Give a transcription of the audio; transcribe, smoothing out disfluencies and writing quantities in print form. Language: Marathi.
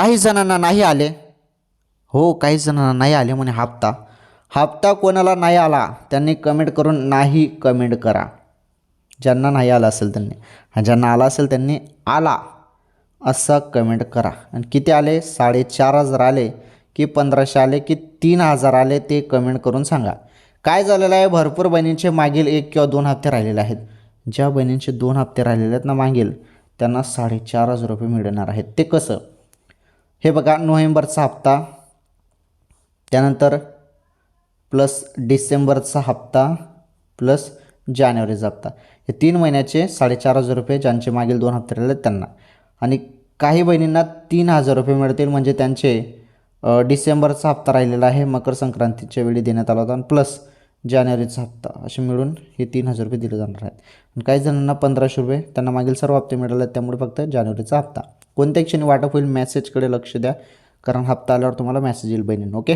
काही जणांना नाही आले. हो, काही जणांना नाही आले म्हणे हप्ता. हप्ता कोणाला नाही आला त्यांनी कमेंट करून नाही कमेंट करा. ज्यांना नाही आला असेल त्यांनी, ज्यांना आला असेल त्यांनी आला असा कमेंट करा. आणि किती आले, 4,500 आले की 1,500 आले की 3,000 आले ते कमेंट करून सांगा. काय झालेलं आहे, भरपूर बहिणींचे मागील 1 किंवा 2 हप्ते राहिलेले आहेत. ज्या बहिणींचे 2 हप्ते राहिलेले आहेत ना मागील, त्यांना 4,500 रुपये मिळणार आहेत. ते कसं, हे बघा, नोव्हेंबरचा हप्ता, त्यानंतर प्लस डिसेंबरचा हप्ता प्लस जानेवारीचा हप्ता, हे 3 महिन्याचे 4,500 रुपये ज्यांचे मागील 2 हप्ते राहिले त्यांना. आणि काही बहिणींना 3,000 रुपये मिळतील, म्हणजे त्यांचे डिसेंबरचा हप्ता राहिलेला आहे, मकर संक्रांतीच्या वेळी देण्यात आला होता, आणि प्लस जानेवारीचा हप्ता, असे मिळून हे 3,000 रुपये दिले जाणार आहेत. आणि काही जणांना 1,500 रुपये, त्यांना मागील सर्व हप्ते मिळाले आहेत, त्यामुळे फक्त जानेवारीचा हप्ता. कोणत्या क्षणी वाटप होईल, मॅसेजकडे लक्ष द्या, कारण हप्ता आल्यावर तुम्हाला मॅसेज येईल बहिणींनो. ओके.